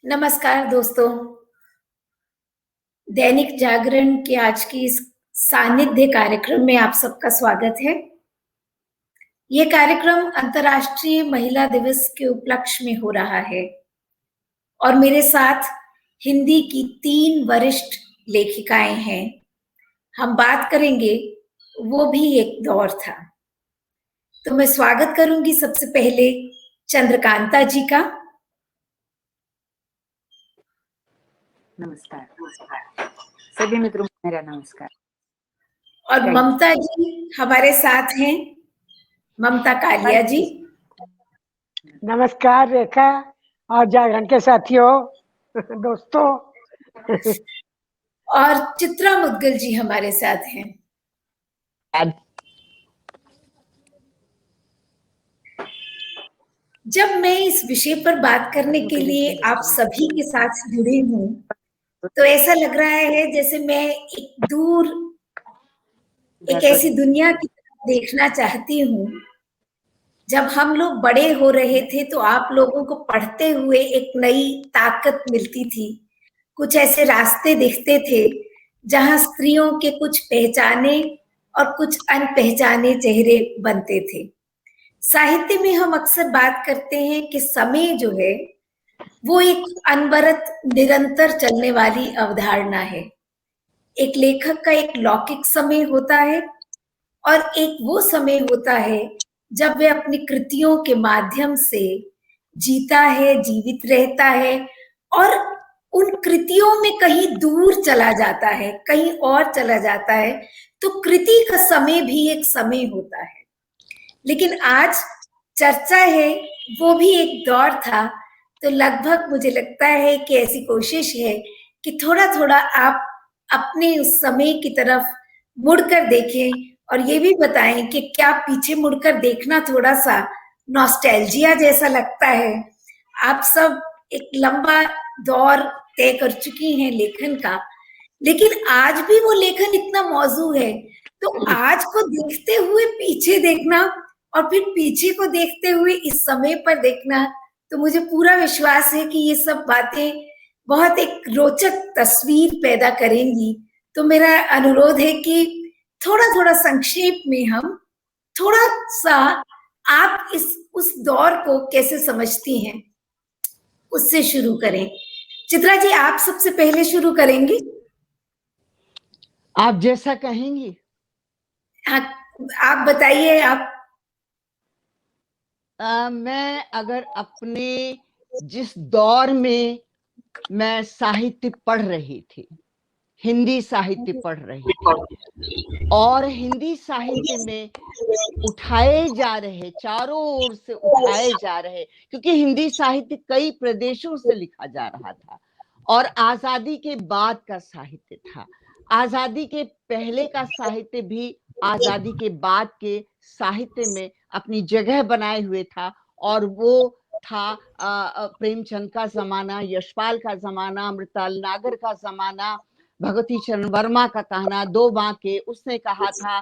नमस्कार दोस्तों। दैनिक जागरण के आज की इस सानिध्य कार्यक्रम में आप सबका स्वागत है। ये कार्यक्रम अंतर्राष्ट्रीय महिला दिवस के उपलक्ष्य में हो रहा है और मेरे साथ हिंदी की 3 वरिष्ठ लेखिकाएं हैं। हम बात करेंगे वो भी एक दौर था। तो मैं स्वागत करूंगी सबसे पहले चंद्रकांता जी का। नमस्कार सभी मित्रों, मेरा नमस्कार। और ममता जी हमारे साथ हैं, ममता कालिया जी। नमस्कार रेखा और जागरण के साथियों, दोस्तों। और चित्रा मुद्गल जी हमारे साथ हैं। जब मैं इस विषय पर बात करने के लिए आप सभी के साथ जुड़ी हूँ, तो ऐसा लग रहा है जैसे मैं एक ऐसी दुनिया की तरफ देखना चाहती हूँ। जब हम लोग बड़े हो रहे थे तो आप लोगों को पढ़ते हुए एक नई ताकत मिलती थी। कुछ ऐसे रास्ते दिखते थे जहां स्त्रियों के कुछ पहचाने और कुछ अनपहचाने चेहरे बनते थे। साहित्य में हम अक्सर बात करते हैं कि समय जो है वो एक अनवरत निरंतर चलने वाली अवधारणा है। एक लेखक का एक लौकिक समय होता है और एक वो समय होता है जब वे अपनी कृतियों के माध्यम से जीता है, जीवित रहता है और उन कृतियों में कहीं दूर चला जाता है, कहीं और चला जाता है। तो कृति का समय भी एक समय होता है। लेकिन आज चर्चा है वो भी एक दौर था। तो लगभग मुझे लगता है कि ऐसी कोशिश है कि थोड़ा थोड़ा आप अपने उस समय की तरफ मुड़कर देखें और ये भी बताएं कि क्या पीछे मुड़कर देखना थोड़ा सा नॉस्टैल्जिया जैसा लगता है। आप सब एक लंबा दौर तय कर चुकी हैं लेखन का, लेकिन आज भी वो लेखन इतना मौजू है। तो आज को देखते हुए पीछे देखना और फिर पीछे को देखते हुए इस समय पर देखना, तो मुझे पूरा विश्वास है कि ये सब बातें बहुत एक रोचक तस्वीर पैदा करेंगी। तो मेरा अनुरोध है कि थोड़ा थोड़ा संक्षेप में हम थोड़ा सा आप उस दौर को कैसे समझती हैं उससे शुरू करें। चित्रा जी, आप सबसे पहले शुरू करेंगे। आप जैसा कहेंगी। हाँ, आप बताइए। मैं अगर अपने जिस दौर में मैं साहित्य पढ़ रही थी, हिंदी साहित्य पढ़ रही थी और हिंदी साहित्य में उठाए जा रहे, चारों ओर से उठाए जा रहे, क्योंकि हिंदी साहित्य कई प्रदेशों से लिखा जा रहा था और आजादी के बाद का साहित्य था। आजादी के पहले का साहित्य भी आजादी के बाद के साहित्य में अपनी जगह बनाए हुए था और वो था प्रेमचंद का जमाना, यशपाल का जमाना, अमृतलाल नागर का जमाना, भगवती चरण वर्मा का कहना, दो बांके, उसने कहा था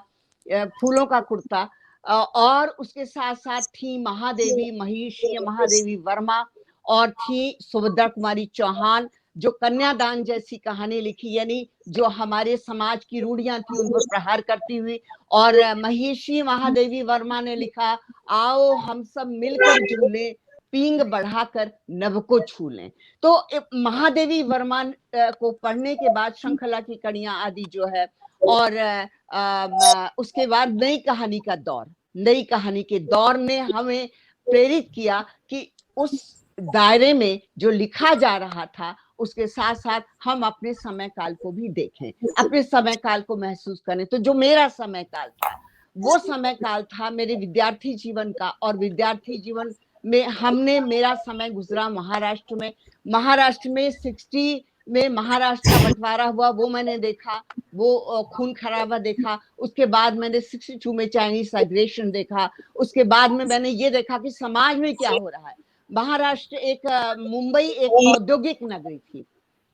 फूलों का कुर्ता, और उसके साथ साथ थी महादेवी, महिषी महादेवी वर्मा, और थी सुभद्रा कुमारी चौहान जो कन्यादान जैसी कहानी लिखी, यानी जो हमारे समाज की रूढ़ियां थी उन पर प्रहार करती हुई। और महिषी महादेवी वर्मा ने लिखा, आओ हम सब मिलकर झूले, पींग बढ़ाकर नभ को छू लें। तो महादेवी वर्मा को पढ़ने के बाद श्रृंखला की कड़ियां आदि जो है, और उसके बाद नई कहानी का दौर, नई कहानी के दौर ने हमें प्रेरित किया कि उस दायरे में जो लिखा जा रहा था उसके साथ साथ हम अपने समय काल को भी देखें, अपने समय काल को महसूस करें। तो जो मेरा समय काल था वो समय काल था मेरे विद्यार्थी जीवन का, और विद्यार्थी जीवन में मेरा समय गुजरा महाराष्ट्र में। महाराष्ट्र में 60 में महाराष्ट्र का बंटवारा हुआ, वो मैंने देखा, वो खून खराबा देखा। उसके बाद मैंने 62 में चाइनीज एग्रेशन देखा। उसके बाद में मैंने ये देखा कि समाज में क्या हो रहा है। महाराष्ट्र मुंबई एक औद्योगिक नगरी थी,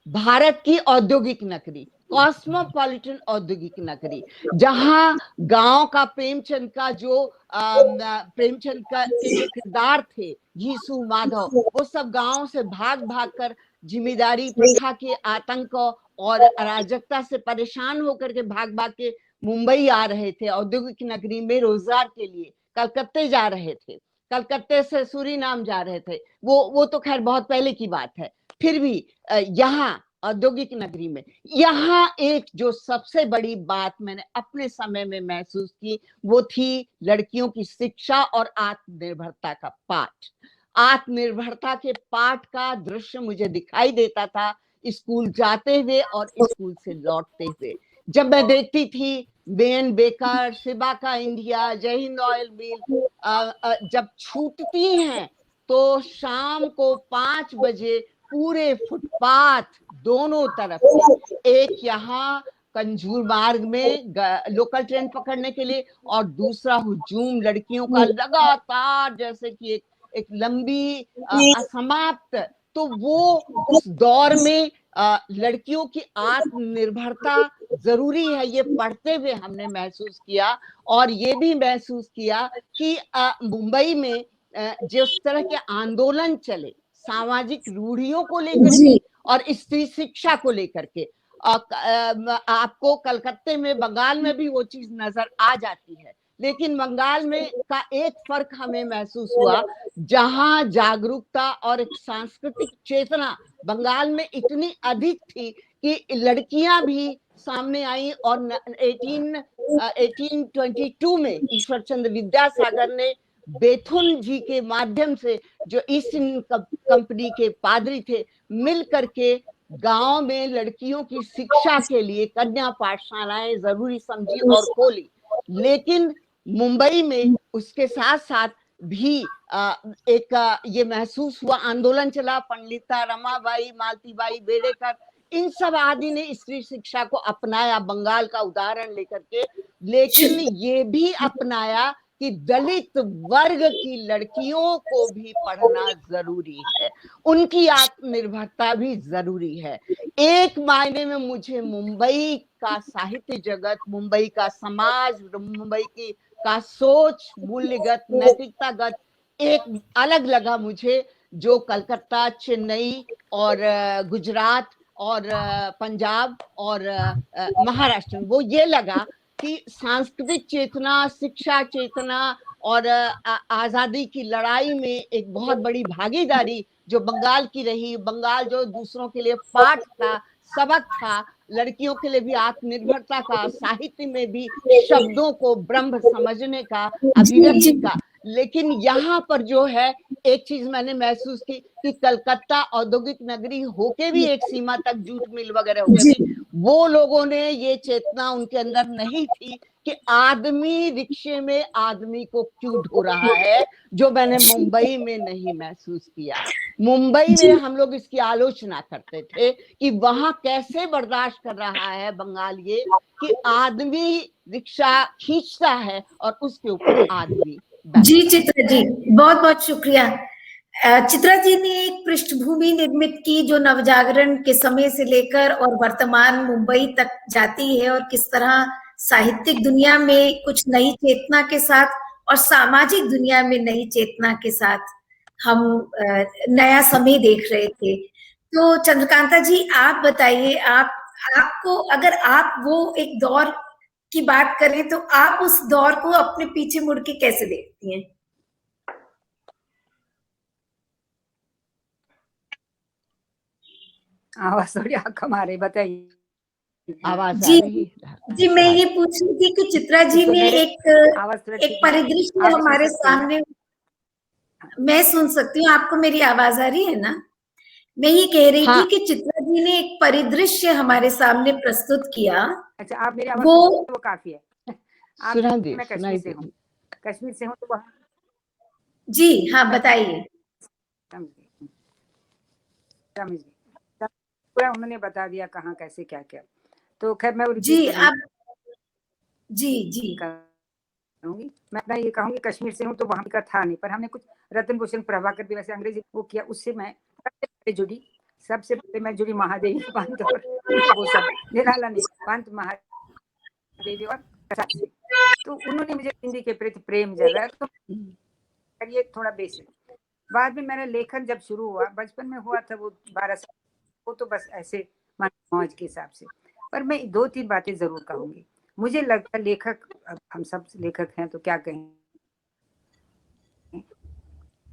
भारत की औद्योगिक नगरी, कॉस्मोपॉलिटन औद्योगिक नगरी, जहां गांव का प्रेमचंद का के जो किरदार थे, यीशु, माधव, वो सब गांव से भाग भाग कर जिम्मेदारी प्रथा के आतंक और अराजकता से परेशान होकर के भाग भाग के मुंबई आ रहे थे, औद्योगिक नगरी में रोजगार के लिए कलकत्ते जा रहे थे, कलकत्ते से सूरीनाम जा रहे थे। वो तो खैर बहुत पहले की बात है। फिर भी यहाँ औद्योगिक नगरी में यहाँ एक जो सबसे बड़ी बात मैंने अपने समय में महसूस की वो थी लड़कियों की शिक्षा और आत्मनिर्भरता का पाठ। आत्मनिर्भरता के पाठ का दृश्य मुझे दिखाई देता था स्कूल जाते हुए और स्कूल से लौटते हुए। जब मैं देखती थी बेन बेकर, शिबा का इंडिया, जय हिंद ऑयल मिल जब छूटती हैं तो शाम को 5 बजे पूरे फुटपाथ दोनों तरफ से, एक यहाँ कंजूर मार्ग में लोकल ट्रेन पकड़ने के लिए और दूसरा हुजूम लड़कियों का लगातार जैसे कि एक लंबी असमाप्त। तो वो उस दौर में लड़कियों की आत्मनिर्भरता जरूरी है, ये पढ़ते हुए हमने महसूस किया। और ये भी महसूस किया कि मुंबई में जिस तरह के आंदोलन चले सामाजिक रूढ़ियों को लेकर के और स्त्री शिक्षा को लेकर के, आपको कलकत्ते में, बंगाल में भी वो चीज नजर आ जाती है। लेकिन बंगाल में का एक फर्क हमें महसूस हुआ, जहां जागरूकता और एक सांस्कृतिक चेतना बंगाल में इतनी अधिक थी कि लड़कियां भी सामने आई। और 1822 में ईश्वर चंद्र विद्यासागर ने बेथुन जी के माध्यम से, जो ईस्ट इंडिया कंपनी के पादरी थे, मिल करके गांव में लड़कियों की शिक्षा के लिए कन्या पाठशालाएं जरूरी समझी और खोली। लेकिन मुंबई में उसके साथ साथ भी एक ये महसूस हुआ, आंदोलन चला, पंडिता रमाबाई, मालतीबाई बेड़ेकर, इन सब आदि ने स्त्री शिक्षा को अपनाया बंगाल का उदाहरण लेकर के। लेकिन ये भी अपनाया कि दलित वर्ग की लड़कियों को भी पढ़ना जरूरी है, उनकी आत्मनिर्भरता भी जरूरी है। एक मायने में मुझे मुंबई का साहित्य जगत, मुंबई का समाज, मुंबई की का सोच, मूल्यगत, नैतिकतागत एक अलग लगा मुझे, जो कलकत्ता, चेन्नई और गुजरात और पंजाब और महाराष्ट्र में वो ये लगा कि सांस्कृतिक चेतना, शिक्षा चेतना और आजादी की लड़ाई में एक बहुत बड़ी भागीदारी जो बंगाल की रही। बंगाल जो दूसरों के लिए पाठ था, सबक था, लड़कियों के लिए भी आत्मनिर्भरता का, साहित्य में भी शब्दों को ब्रह्म समझने का, अभिव्यक्ति का। लेकिन यहाँ पर जो है एक चीज मैंने महसूस की कि कलकत्ता औद्योगिक नगरी होके भी एक सीमा तक जूट मिल वगैरह होके भी वो लोगों ने ये चेतना उनके अंदर नहीं थी कि आदमी रिक्शे में आदमी को क्यों ढो रहा है, जो मैंने मुंबई में नहीं महसूस किया। मुंबई में हम लोग इसकी आलोचना करते थे कि वहां कैसे बर्दाश्त कर रहा है बंगाल ये कि आदमी रिक्शा खींचता है और उसके ऊपर आदमी। जी चित्रा जी, बहुत बहुत शुक्रिया। चित्रा जी ने एक पृष्ठभूमि निर्मित की जो नवजागरण के समय से लेकर और वर्तमान मुंबई तक जाती है, और किस तरह साहित्यिक दुनिया में कुछ नई चेतना के साथ और सामाजिक दुनिया में नई चेतना के साथ हम नया समय देख रहे थे। तो चंद्रकांता जी, आप बताइए, आपको अगर आप वो एक दौर की बात करें तो आप उस दौर को अपने पीछे मुड़ के कैसे देखती हैं? आवाज थोड़ी हमारे बताइए। आवाज जी, आ रही है? जी मैं ये पूछ रही थी कि चित्रा जी ने एक परिदृश्य हमारे सामने, मैं सुन सकती हूँ, आपको मेरी आवाज आ रही है ना? मैं ये कह रही थी कि चित्रा जी ने एक परिदृश्य हमारे सामने प्रस्तुत किया। अच्छा, आप मेरी आवाज वो काफी है। आप मैं कश्मीर से हूँ, कश्मीर से हूँ तो वहाँ। जी हाँ, बताइए। पूरा उन्होंने बता दिया कहाँ कैसे क्या क्या। तो खैर मैं जी आप जी कहूँगी, मैं अपना ये कहूँगी कश्मीर से हूँ तो वहाँ का था नहीं, पर हमने कुछ रतन भूषण प्रभाकर भी वैसे अंग्रेजी वो किया, उससे मैं जुड़ी। सबसे पहले मैं जुड़ी महादेवी पंत और वो सब निराला नहीं, पंत महादेवी और से। तो उन्होंने मुझे हिंदी के प्रति प्रेम जगाया। तो ये थोड़ा बेसिक। बाद में मेरा लेखन जब शुरू हुआ, बचपन में हुआ था वो 12 साल वो तो बस ऐसे मौज के हिसाब से। पर मैं 2-3 बातें जरूर कहूंगी। मुझे लगता है लेखक, अब हम सब लेखक हैं तो क्या कहें,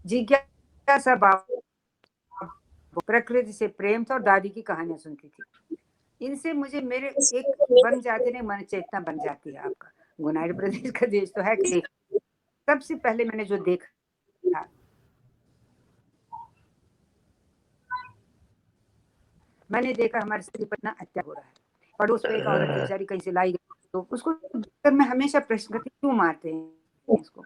जिज्ञासा प्रकृति से प्रेम था और दादी की कहानियां सुनती थी। इनसे मुझे मेरे एक बन जाते ने मन चेतना बन जाती है। आपका गुनाइर प्रदेश का देश तो है कि सबसे पहले मैंने जो देखा, मैंने देखा हमारे स्त्री पर इतना अत्याचार हो रहा है। पड़ोस में एक औरत थी बेचारी, कहीं से लाई गई, तो उसको मैं हमेशा प्रश्न करती क्यों मारते हैं इसको,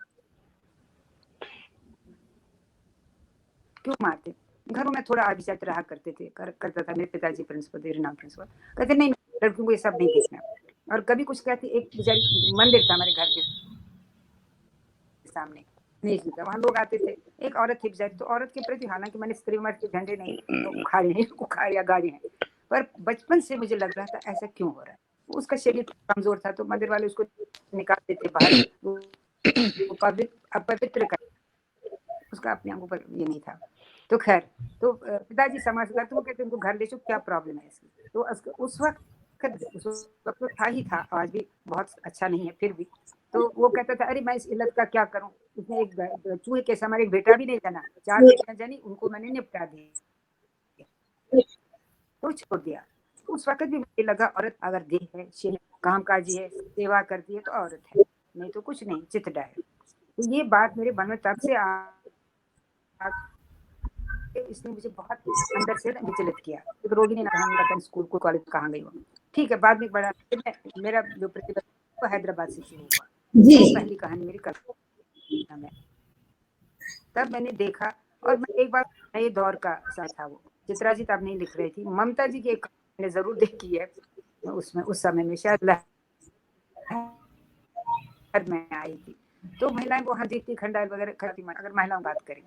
क्यों मारते हैं? घरों में थोड़ा आभिजात रहा करते थे, करता था मेरे पिताजी प्रिंसिपल थे, नाम प्रिंसिपल, कहते नहीं लड़कियों को ये सब नहीं देखना। और कभी कुछ कहती, एक बेचारी मंदिर था हमारे घर के सामने, वहां लोग आते थे, एक औरत थी बेचारी, तो औरत के प्रति हालांकि मैंने स्त्री मर्द के झंडे नहीं उखाड़े या गाड़े हैं, पर बचपन से मुझे लग रहा था ऐसा क्यों हो रहा है। उसका शरीर कमजोर था तो मंदिर वाले उसको निकाल देते बाहर, अपवित्र कर, उसका अपने आंखों पर ये नहीं था। तो खैर, तो पिताजी समझदार, तो वो कहते उनको घर ले चुप, क्या प्रॉब्लम है इसकी। तो उस वक्त तो था ही था, आज भी बहुत अच्छा नहीं है फिर भी। तो वो कहता था अरे मैं इस इल्लत का क्या करूं, उसने एक चूहे के हमारे एक बेटा भी नहीं जाना, 4 बेटियां जानी, उनको मैंने निपटा दिया, तो छोड़ दिया। उस वक्त भी मुझे लगा औरत अगर देह है, काम काजी है, सेवा करती है तो औरत है, नहीं तो कुछ नहीं, चितडा है। तो ये बात मेरे मन में तब से इसने मुझे बहुत अंदर से विचलित किया। एक रोगी ने कहा पता स्कूल को कॉलेज कहाँ गई हो, ठीक है। बाद में बड़ा मेरा जो प्रतिभा वो हैदराबाद से शुरू हुआ, तो पहली कहानी मेरी कल्पना में, तब मैंने देखा। और मैं एक बार नए दौर का सा था, वो चित्रा जी तब नहीं लिख रही थी, ममता जी की एक मैंने जरूर देखी है, उसमें उस समय में शायद में आई थी, तो महिलाएं वहां देखती खंडाल वगैरह करती। अगर महिलाओं बात करें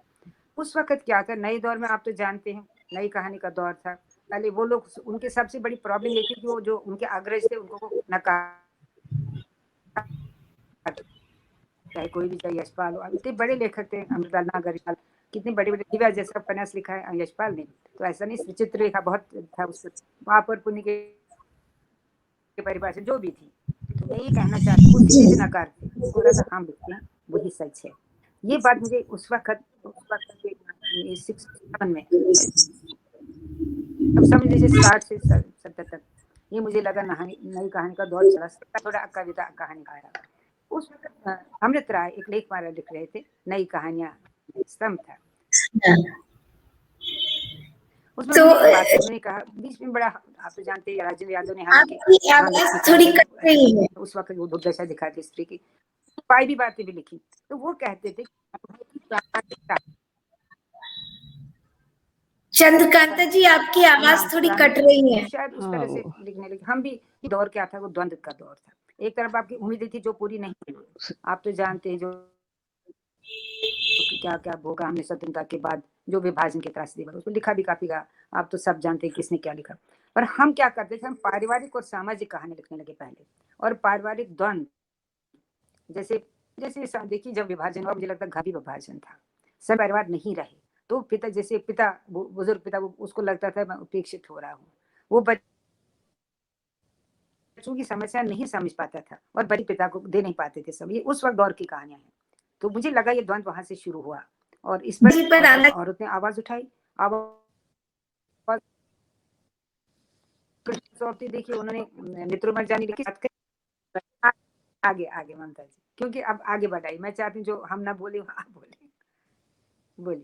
उस वक्त क्या था, नए दौर में आप तो जानते हैं नई कहानी का दौर था। पहले वो लोग, उनके सबसे बड़ी प्रॉब्लम ये थी कि वो जो उनके अग्रज थे उनको नकार, चाहे कोई भी, चाहे यशपाल हो, इतने बड़े लेखक थे, अमृता नागर, कितने बड़े बड़े दिव्या जैसा उपन्यास लिखा है यशपाल ने, तो ऐसा नहीं, विचित्र लिखा बहुत था उससे, वहां पर पुण्य के परिवार से जो भी थी। तो मैं ये कहना चाहती हूँ सीधे से नकार थे, उनको लगा हम लिखते हैं वही सच है। ये बात मुझे उस वक्त 67 में, अब समझ लीजिए 60 से 70 तक, ये मुझे लगा नई कहानी का दौर चला, थोड़ा कविता कहानी का रहा। उस वक्त अमृत राय एक लेख मारा लिख रहे थे, नई कहानियां स्तंभ था, उसमें तो उन्होंने कहा बीच में बड़ा, आप तो जानते हैं राजेंद्र यादव ने थोड़ी कट रही है, उस वक्त वो दुर्दशा दिखाती स्त्री की, पाई भी बातें भी लिखी, तो वो कहते थे चंद्रकांता जी आपकी आवाज थोड़ी कट रही है, शायद उस तरह से लिखने लगे। हम भी दौर क्या था, वो द्वंद्व का दौर था, एक तरफ आपकी उम्मीदें थी जो पूरी नहीं हुई, आप तो जानते हैं जो क्या क्या भोगा हमने स्वतंत्रता के बाद, जो विभाजन के त्रासदी पर, उसको लिखा भी काफी गा, आप तो सब जानते हैं किसने क्या लिखा। पर हम क्या करते थे, हम पारिवारिक और सामाजिक कहानी लिखने लगे पहले, और पारिवारिक द्वंद्व, जैसे जैसे देखिए जब विभाजन हुआ, मुझे लगता घर भी विभाजन था, सब परिवार नहीं रहे, तो पिता, जैसे पिता बुजुर्ग पिता, वो उसको लगता था मैं उपेक्षित हो रहा हूँ, वो बच्चों की समस्या नहीं समझ पाता था और बड़ी पिता को दे नहीं पाते थे सब। ये उस वक्त दौर की कहानियां हैं, तो मुझे लगा ये द्वंद्व वहां से शुरू हुआ, और इस पर औरत ने आवाज उठाई, आवाज देखिए उन्होंने मित्रों मर्जानी लिखी, आगे ममता जी, क्योंकि अब आगे बढ़ाई, मैं चाहती हूँ जो हम ना बोले आप बोले।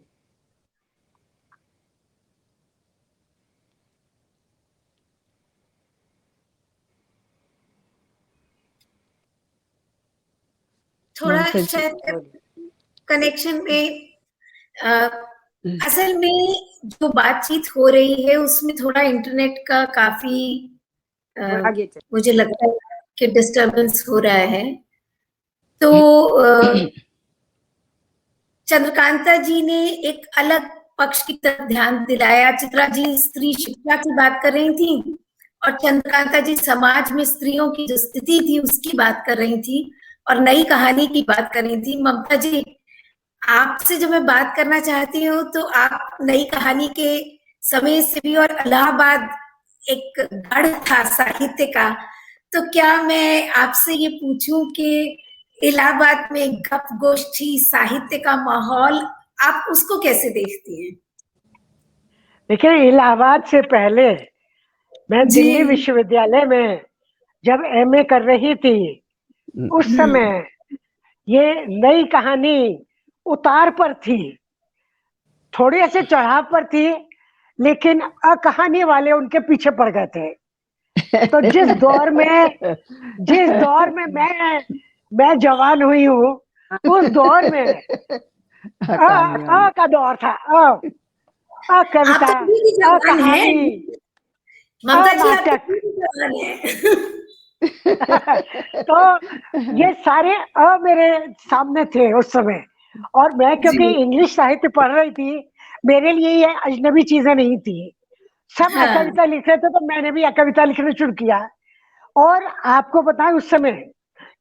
थोड़ा शायद कनेक्शन में, असल में जो बातचीत हो रही है उसमें थोड़ा इंटरनेट का काफी मुझे लगता है कि डिस्टरबेंस हो रहा है। तो चंद्रकांता जी ने एक अलग पक्ष की तरफ ध्यान दिलाया। चित्रा जी स्त्री शिक्षा की बात कर रही थी और चंद्रकांता जी समाज में स्त्रियों की जो स्थिति थी उसकी बात कर रही थी और नई कहानी की बात कर रही थी। ममता जी, आपसे जब मैं बात करना चाहती हूँ तो आप नई कहानी के समय से भी, और इलाहाबाद एक गढ़ था साहित्य का। तो क्या मैं आपसे ये पूछूं कि इलाहाबाद में गप गोष्ठी साहित्य का माहौल आप उसको कैसे देखती हैं? देखिए, इलाहाबाद से पहले मैं जी। दिल्ली विश्वविद्यालय में जब एमए कर रही थी, उस समय ये नई कहानी उतार पर थी, थोड़े से चढ़ाव पर थी, लेकिन कहानी वाले उनके पीछे पड़ गए थे। तो जिस दौर में मैं जवान हुई हूँ, उस दौर में का दौर था। कविता, आप तो भी जवान हैं। कहानी, ममता जी, आप नाटक। तो भी जवान हैं। तो ये सारे मेरे सामने थे उस समय, और मैं क्योंकि जी। इंग्लिश साहित्य पढ़ रही थी, मेरे लिए ये अजनबी चीजें नहीं थी। सब हाँ। कविता लिख रहे थे, तो मैंने भी कविता लिखना शुरू किया। और आपको बताएं, उस समय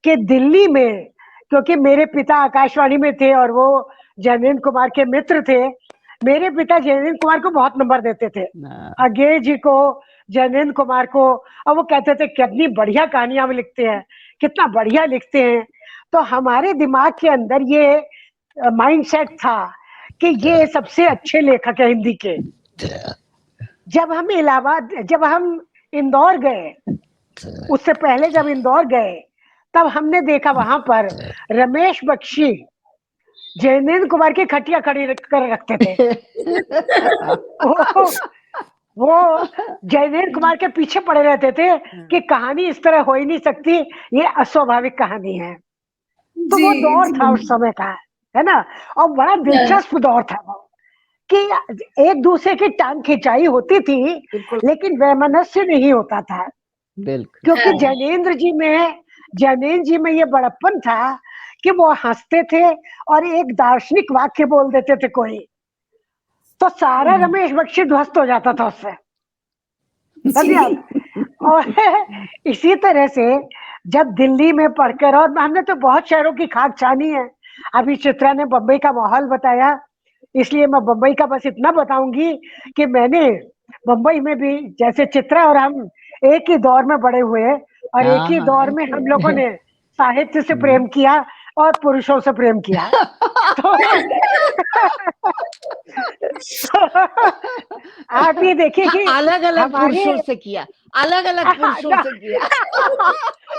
कि दिल्ली में, क्योंकि मेरे पिता आकाशवाणी में थे और वो जैनेन्द्र कुमार के मित्र थे, मेरे पिता जैनेन्द्र कुमार को बहुत नंबर देते थे, अज्ञे जी को, जैनेन्द्र कुमार को। और वो कहते थे कितनी बढ़िया कहानियां वो लिखते हैं, कितना बढ़िया लिखते हैं। तो हमारे दिमाग के अंदर ये माइंडसेट था कि ये सबसे अच्छे लेखक है हिंदी के। जब हम इंदौर गए, उससे पहले जब इंदौर गए, तब हमने देखा वहां पर रमेश बख्शी जैनेन्द्र कुमार की खटिया खड़ी कर रखते थे। वो जैनेन्द्र कुमार के पीछे पड़े रहते थे कि कहानी इस तरह हो ही नहीं सकती, ये अस्वाभाविक कहानी है। तो वो दौर था उस समय का, है ना। और बड़ा दिलचस्प दौर था वो, कि एक दूसरे की टांग खिंचाई होती थी, लेकिन वैमनस्य नहीं होता था। क्योंकि जैनेन्द्र जी में ये बड़प्पन था कि वो हंसते थे और एक दार्शनिक वाक्य बोल देते थे कोई, तो सारा रमेश बख्शी ध्वस्त हो जाता था उससे, समझिए आप। और इसी तरह से जब दिल्ली में पढ़कर, और हमने तो बहुत शहरों की खाक छानी है। अभी चित्रा ने बम्बई का माहौल बताया, इसलिए मैं बम्बई का बस इतना बताऊंगी कि मैंने बम्बई में भी, जैसे चित्रा और हम एक ही दौर में बड़े हुए, और एक ही दौर में हम लोगों ने साहित्य से प्रेम किया और पुरुषों से प्रेम किया। तो आप ये देखिए कि अलग अलग पुरुषों से किया, अलग अलग पुरुषों से किया।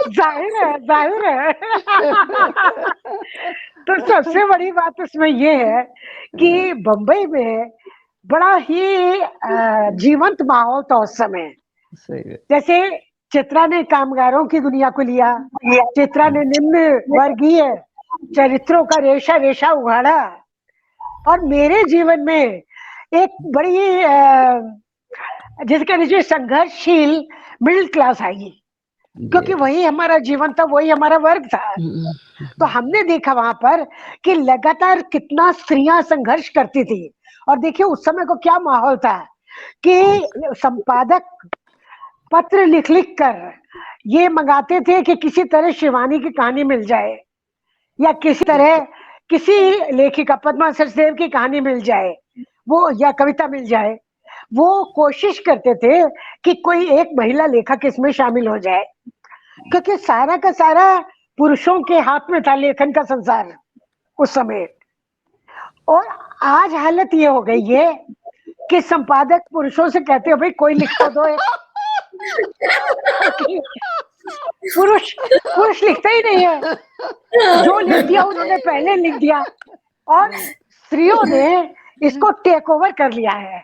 जाहिर है। तो सबसे बड़ी बात उसमें ये है कि बम्बई में बड़ा ही जीवंत माहौल था उस समय। जैसे चित्रा ने कामगारों की दुनिया को लिया, चित्रा ने निम्न वर्गीय चरित्रों का रेशा रेशा उघाड़ा, और मेरे जीवन में एक बड़ी जिसके नीचे संघर्षशील मिडिल क्लास आई, क्योंकि वही हमारा जीवन था, वही हमारा वर्ग था। तो हमने देखा वहां पर कि लगातार कितना स्त्रियां संघर्ष करती थी। और देखिए उस समय को क्या माहौल था कि संपादक पत्र लिख लिख कर ये मंगाते थे कि किसी तरह शिवानी की कहानी मिल जाए, या किसी तरह किसी लेखिका पद्मा सचदेव की कहानी मिल जाए, वो या कविता मिल जाए। वो कोशिश करते थे कि कोई एक महिला लेखक इसमें शामिल हो जाए, क्योंकि सारा का सारा पुरुषों के हाथ में था लेखन का संसार उस समय। और आज हालत ये हो गई है कि संपादक पुरुषों से कहते हो भाई कोई लिख तो दो। पुरुष लिखते ही नहीं है, जो लिख दिया उन्होंने पहले लिख दिया, और स्त्रियों ने इसको टेक ओवर कर लिया है।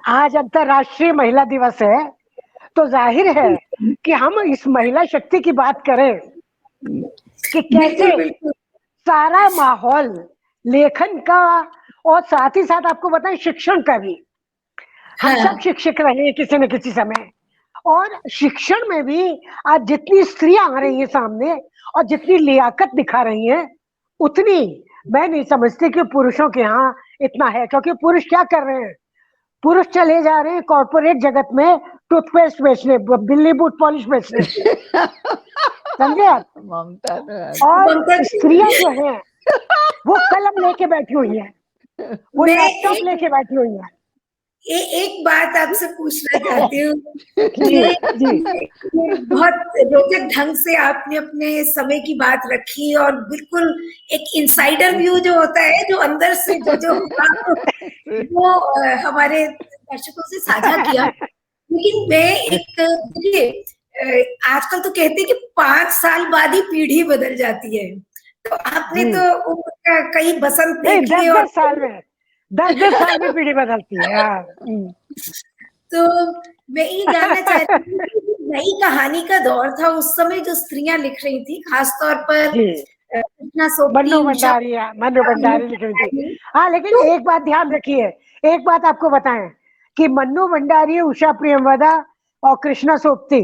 आज अंतरराष्ट्रीय महिला दिवस है, तो जाहिर है कि हम इस महिला शक्ति की बात करें कि कैसे सारा माहौल लेखन का, और साथ ही साथ आपको बताएं शिक्षण का भी, हम सब शिक्षक रहे हैं किसी न किसी समय। और शिक्षण में भी आज जितनी स्त्रियां आ रही हैं सामने और जितनी लियाकत दिखा रही हैं, उतनी मैं नहीं समझती कि पुरुषों के यहाँ इतना है। क्योंकि पुरुष क्या कर रहे हैं, पुरुष चले जा रहे हैं कॉर्पोरेट जगत में टूथपेस्ट बेचने, बिल्ली बूट पॉलिश बेचने, समझे आप। और स्त्रियां जो हैं वो कलम लेके बैठी हुई है, वो लैपटॉप लेके बैठी हुई है। एक बात आपसे पूछना चाहती हूँ जी जी ये बहुत रोचक ढंग से आपने अपने समय की बात रखी और बिल्कुल एक इनसाइडर व्यू जो होता है, जो अंदर से जो हुआ, वो हमारे दर्शकों से साझा किया। लेकिन मैं एक देखिए, आजकल तो कहते हैं कि 5 साल बाद ही पीढ़ी बदल जाती है, तो आपने जी तो उम्र का कई बसंत नहीं, देख लिए और 10-10 साल में 10-10 साल में पीढ़ी बदलती है। हाँ, तो मैं ये जानना चाह रही थी कि नई कहानी का दौर था, उस समय जो स्त्रियां लिख रही थी, खासतौर पर जी कृष्णा सोबती, उषा मन्नू भंडारी लिख रही थी। हाँ, लेकिन तो एक बात ध्यान रखिए, एक बात आपको बताएं कि मन्नू भंडारी, उषा प्रियंवदा और कृष्णा सोबती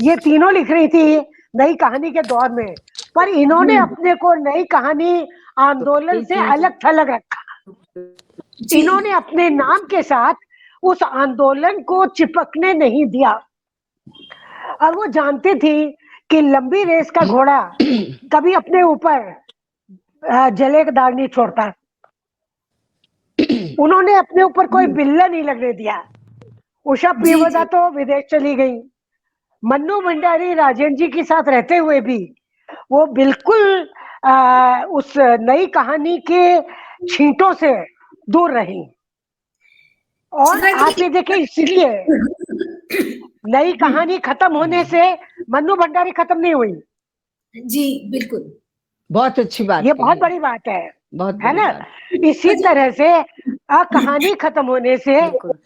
ये तीनों लिख रही थी नई कहानी के दौर में, पर इन्होंने अपने को नई कहानी आंदोलन से अलग थलग रखा। जी इन्होंने अपने नाम के साथ उस आंदोलन को चिपकने नहीं दिया, और वो जानती थी कि लंबी रेस का घोड़ा कभी अपने ऊपर जले का दाग नहीं छोड़ता। उन्होंने अपने ऊपर कोई बिल्ला नहीं लगने दिया। उषा जी प्रियवदा जी तो विदेश चली गई, मन्नू भंडारी राजेंद्र जी के साथ रहते हुए भी वो बिल्कुल उस नई कहानी के छींटों से दूर रही। और चित्रा आप जी ये देखिए, इसलिए नई कहानी खत्म होने से मन्नू भंडारी खत्म नहीं हुई। जी बिल्कुल, बहुत अच्छी बात ये कही बहुत है, बड़ी बात बहुत है बड़ी ना। बात। इसी तरह से कहानी खत्म होने से बिल्कुल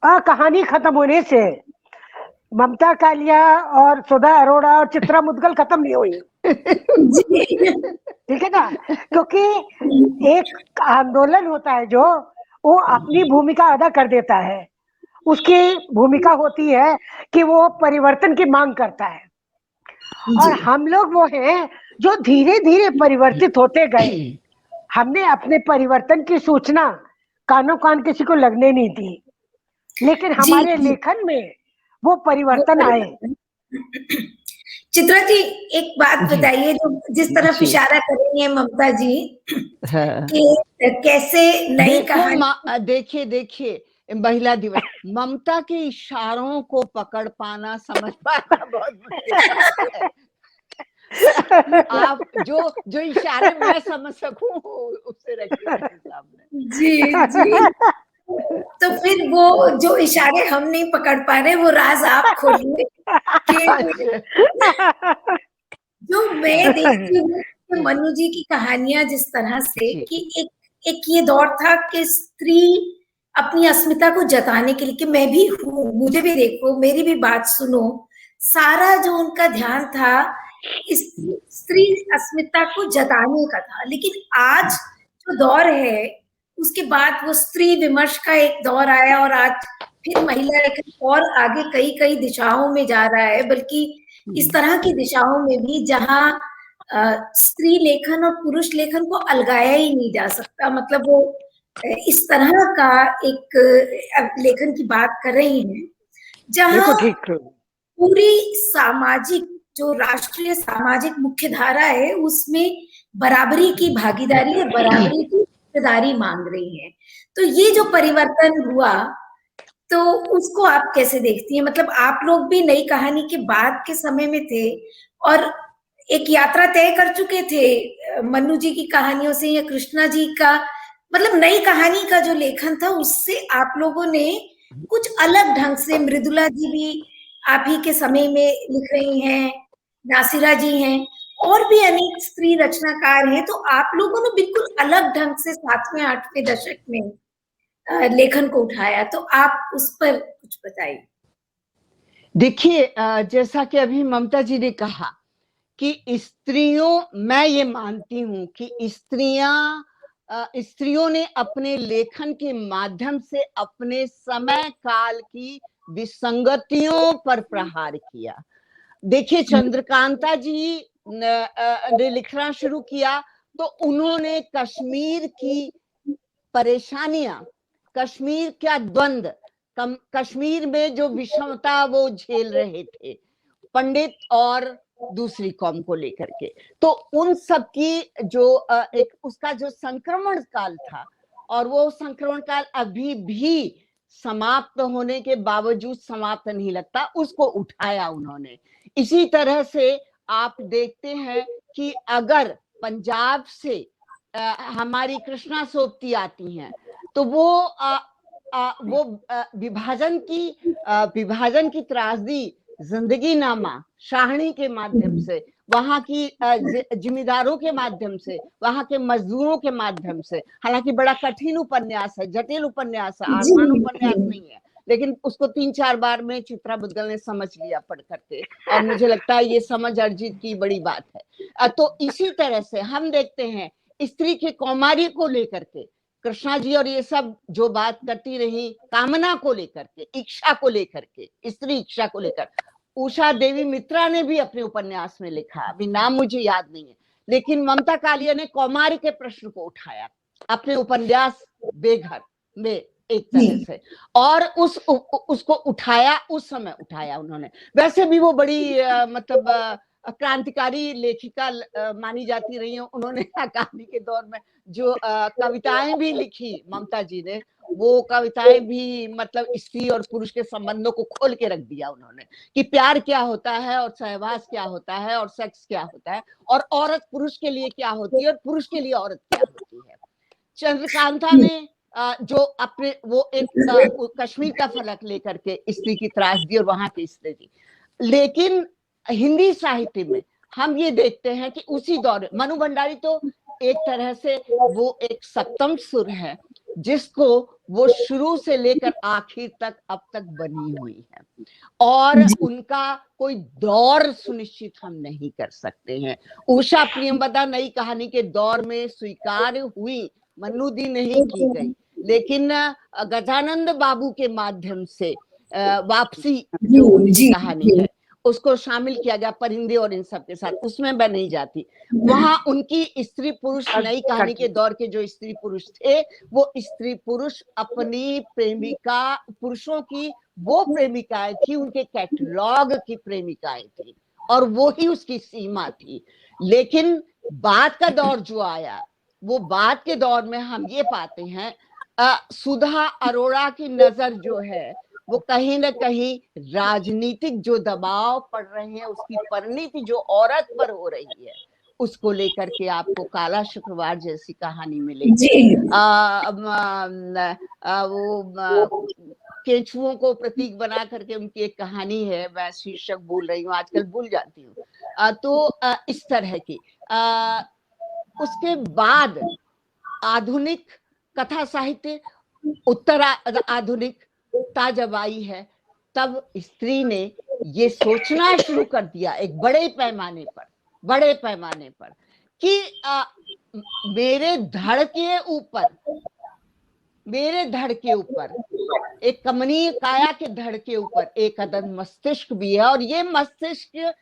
आ, कहानी खत्म होने से ममता कालिया और सुधा अरोड़ा और चित्रा मुदगल खत्म नहीं हुई, जी ठीक है ना। क्योंकि एक आंदोलन होता है जो वो अपनी भूमिका अदा कर देता है, उसकी भूमिका होती है कि वो परिवर्तन की मांग करता है, और जी हम लोग वो हैं जो धीरे धीरे परिवर्तित होते गए। हमने अपने परिवर्तन की सूचना कानों कान किसी को लगने नहीं दी, लेकिन जी हमारे जी लेखन में वो वो परिवर्तन आए। परिवर्तन। चित्रा जी एक बात जी बताइए, जो जिस तरफ जी इशारा कर रही है ममता जी, हाँ। कि कैसे नई कहानी, देखिए देखिए, महिला दिवस, ममता के इशारों को पकड़ पाना, समझ पाना बहुत मुश्किल बात है। आप जो जो इशारे मैं समझ सकूं उससे रखिए मेरे सामने। जी जी, तो फिर वो जो इशारे हम नहीं पकड़ पा रहे, वो राज आप खोलिए कि अच्छा, जो मैं देखती हूँ कि मनु जी की कहानियां जिस तरह से जी कि एक ये दौर था कि स्त्री अपनी अस्मिता को जताने के लिए कि मैं भी हूँ, मुझे भी देखो, मेरी भी बात सुनो, सारा जो उनका ध्यान था इस स्त्री अस्मिता को जताने का था। लेकिन आज जो दौर है, उसके बाद वो स्त्री विमर्श का एक दौर आया और आज फिर महिला लेखन और आगे कई कई दिशाओं में जा रहा है, बल्कि इस तरह की दिशाओं में भी जहां स्त्री लेखन और पुरुष लेखन को अलगाया ही नहीं जा सकता। मतलब वो इस तरह का एक लेखन की बात कर रही हैं, जहां बिल्कुल ठीक। पूरी सामाजिक, जो राष्ट्रीय सामाजिक मुख्य धारा है, उसमें बराबरी की भागीदारी और बराबरी की हिस्सेदारी मांग रही है। तो ये जो परिवर्तन हुआ, तो उसको आप कैसे देखती हैं? मतलब आप लोग भी नई कहानी के बाद के समय में थे और एक यात्रा तय कर चुके थे मन्नू जी की कहानियों से या कृष्णा जी का, मतलब नई कहानी का जो लेखन था उससे आप लोगों ने कुछ अलग ढंग से, मृदुला जी भी आप ही के समय में लिख रही हैं, नासिरा जी हैं, और भी अनेक स्त्री रचनाकार हैं, तो आप लोगों ने बिल्कुल अलग ढंग से 7वें 8वें दशक में लेखन को उठाया। तो आप उस पर कुछ बताइए। देखिए, जैसा कि अभी ममता जी ने कहा कि स्त्रियों, मैं ये मानती हूं कि स्त्रियों ने अपने लेखन के माध्यम से अपने समय काल की विसंगतियों पर प्रहार किया। देखिए, चंद्रकांता जी ने लिखना शुरू किया तो उन्होंने कश्मीर की परेशानियां, कश्मीर का द्वंद, कश्मीर में जो विषमता वो झेल रहे थे, पंडित और दूसरी कौम को लेकर के। तो उन सब की जो एक उसका जो संक्रमण काल था, और वो संक्रमण काल अभी भी समाप्त होने के बावजूद समाप्त नहीं लगता, उसको उठाया उन्होंने। इसी तरह से आप देखते हैं कि अगर पंजाब से हमारी कृष्णा सोबती आती हैं, तो वो विभाजन की त्रासदी जिंदगी नामा शाहनी के माध्यम से, वहां की जिम्मेदारों के माध्यम से, वहां के मजदूरों के माध्यम से, हालांकि बड़ा कठिन उपन्यास है, जटिल उपन्यास है, आसान उपन्यास नहीं है, लेकिन उसको 3-4 बार में चित्रा बुद्गल ने समझ लिया पढ़ करके, और मुझे लगता है ये समझ अर्जित की बड़ी बात है। तो इसी तरह से हम देखते हैं स्त्री के कौमारी को लेकर के कृष्णा जी और ये सब जो बात करती रही, कामना को लेकर के, इच्छा को लेकर के, स्त्री इच्छा को लेकर, उषा देवी मित्रा ने भी अपने उपन्यास में लिखा, अभी नाम मुझे याद नहीं है, लेकिन ममता कालिया ने कौमारी के प्रश्न को उठाया अपने उपन्यास बेघर में एक तरह से, और उसको उठाया, उस समय उठाया उन्होंने। वैसे भी वो बड़ी मतलब क्रांतिकारी लेखिका मानी जाती रही हैं। उन्होंने कहानी के दौर में जो कविताएं भी लिखी ममता जी ने, वो कविताएं भी मतलब स्त्री और पुरुष के संबंधों को खोल के रख दिया उन्होंने, कि प्यार क्या होता है और सहवास क्या होता है और सेक्स क्या होता है, और औरत पुरुष के लिए क्या होती है और पुरुष के लिए औरत क्या होती है। चंद्रकांता ने जो अपने वो एक कश्मीर का फलक लेकर के स्त्री की त्रासदी और वहां की स्थिति, लेकिन हिंदी साहित्य में हम ये देखते हैं कि उसी दौर में मनु भंडारी तो एक तरह से वो एक सप्तम सुर है, जिसको वो शुरू से लेकर आखिर तक अब तक बनी हुई है, और उनका कोई दौर सुनिश्चित हम नहीं कर सकते हैं। उषा प्रियंवदा नई कहानी के दौर में स्वीकार हुई, मन्नूदी नहीं की गई, लेकिन गजानंद बाबू के माध्यम से वापसी जो उनकी कहानी है उसको शामिल किया गया, परिंदे और इन सब के साथ, उसमें मैं नहीं जाती। वहां उनकी स्त्री पुरुष नई कहानी के दौर के जो स्त्री पुरुष थे, वो स्त्री पुरुष अपनी प्रेमिका, पुरुषों की वो प्रेमिकाएं थी, उनके कैटलॉग की प्रेमिकाएं थी, और वो ही उसकी सीमा थी। लेकिन बाद का दौर जो आया, वो बाद के दौर में हम ये पाते हैं सुधा अरोड़ा की नजर जो है वो कहीं ना कहीं राजनीतिक जो दबाव पड़ रहे हैं, उसकी परिणति जो औरत पर हो रही है, उसको लेकर के आपको काला शुक्रवार जैसी कहानी मिलेगी। वो केंचुओं को प्रतीक बना करके उनकी एक कहानी है, मैं शीर्षक भूल रही हूँ, आजकल भूल जाती हूँ। तो इस तरह की उसके बाद आधुनिक कथा साहित्य, उत्तर आधुनिक जब आई है, तब स्त्री ने ये सोचना शुरू कर दिया एक बड़े पैमाने पर कि मेरे धड़ के ऊपर एक कमनीय काया के धड़ के ऊपर एक अदन मस्तिष्क भी है, और ये मस्तिष्क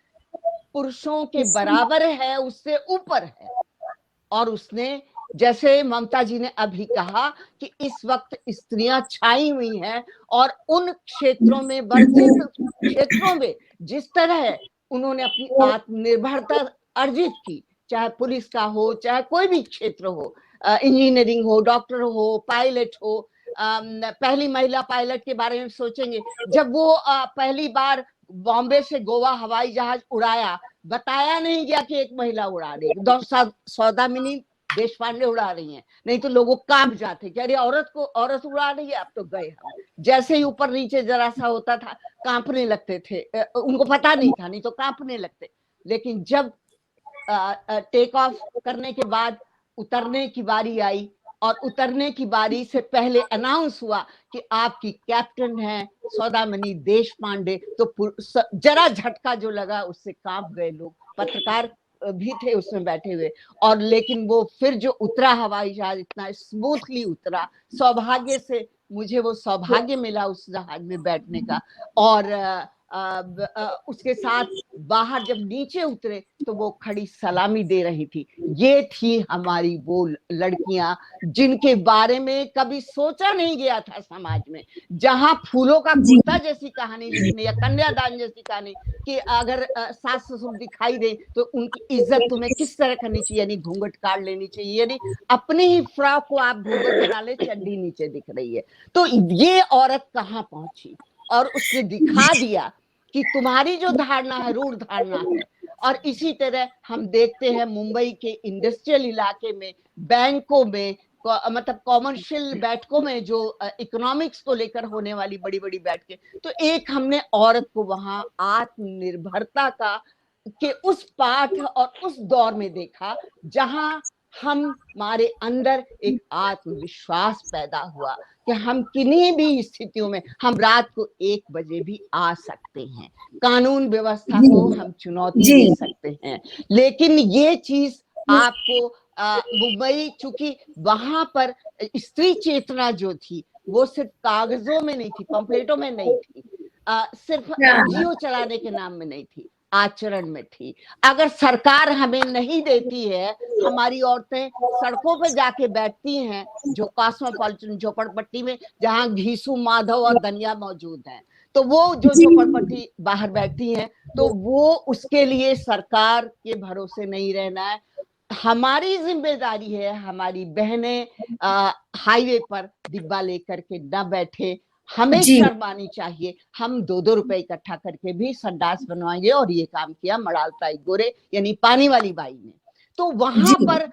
पुरुषों के बराबर है, उससे ऊपर है। और उसने, जैसे ममता जी ने अभी कहा कि इस वक्त स्त्रियां छाई हुई हैं, और उन क्षेत्रों में, वर्जित क्षेत्रों में जिस तरह उन्होंने अपनी आत्मनिर्भरता अर्जित की, चाहे पुलिस का हो, चाहे कोई भी क्षेत्र हो, इंजीनियरिंग हो, डॉक्टर हो, पायलट हो। पहली महिला पायलट के बारे में सोचेंगे, जब वो पहली बार बॉम्बे से गोवा हवाई जहाज उड़ाया, बताया नहीं गया कि एक महिला उड़ा रही है, सौदामिनी देशपांडे उड़ा रही हैं, नहीं तो लोगों कांप जाते कि अरे औरत उड़ा रही है, अब तो गए हम। जैसे ही ऊपर नीचे जरा सा होता था कांपने लगते थे, उनको पता नहीं था, नहीं तो कांपने लगते। लेकिन जब टेक ऑफ करने के बाद उतरने की बारी आई, और उतरने की बारी से पहले अनाउंस हुआ कि आपकी कैप्टन है सौदामिनी देशपांडे, तो जरा झटका जो लगा उससे कांप गए लोग, पत्रकार भी थे उसमें बैठे हुए। और लेकिन वो फिर जो उतरा हवाई जहाज, इतना स्मूथली उतरा, सौभाग्य से मुझे वो सौभाग्य मिला उस जहाज में बैठने का, और उसके साथ बाहर जब नीचे उतरे तो वो खड़ी सलामी दे रही थी। ये थी हमारी वो लड़कियां जिनके बारे में कभी सोचा नहीं गया था समाज में। जहां फूलों का कुर्ता जैसी कहानी लिखने या कन्यादान जैसी कहानी कि अगर सास ससुर दिखाई दे तो उनकी इज्जत तुम्हें किस तरह करनी चाहिए, यानी घूंघट काट लेनी चाहिए, यानी अपने ही फ्रॉक को आप घूंघट बना ले, चड्डी नीचे दिख रही है। तो ये औरत कहाँ पहुंची और उसने दिखा दिया कि तुम्हारी जो धारणा है रूढ़ धारणा है। और इसी तरह हम देखते हैं मुंबई के इंडस्ट्रियल इलाके में, बैंकों में, मतलब कॉमर्शियल बैठकों में जो इकोनॉमिक्स को लेकर होने वाली बड़ी बड़ी बैठकें, तो एक हमने औरत को वहां आत्मनिर्भरता का के उस पाठ और उस दौर में देखा जहां हमारे अंदर एक आत्मविश्वास पैदा हुआ कि हम किन्हीं भी स्थितियों में हम रात को 1 बजे भी आ सकते हैं, कानून व्यवस्था को हम चुनौती दे सकते हैं। लेकिन ये चीज आपको मुंबई, चूंकि वहां पर स्त्री चेतना जो थी वो सिर्फ कागजों में नहीं थी, पंपलेटों में नहीं थी, सिर्फ एनजीओ चलाने के नाम में नहीं थी, आचरण में थी। अगर सरकार हमें नहीं देती है, हमारी औरतें सड़कों पे जाके बैठती हैं, जो कॉस्मोपॉलिटन झोपड़पट्टी में जहां घीसू, माधव और धनिया मौजूद हैं, तो वो जो झोपड़पट्टी बाहर बैठती हैं, तो वो उसके लिए सरकार के भरोसे नहीं रहना है। हमारी जिम्मेदारी है, हमारी बहनें हाईवे पर डिब्बा लेकर के न बैठे, हमें शर्म आनी चाहिए। हम 2-2 रुपए इकट्ठा करके भी संडास बनवाएंगे, और ये काम किया मड़ालताई गोरे यानी पानी वाली बाई ने। तो वहां पर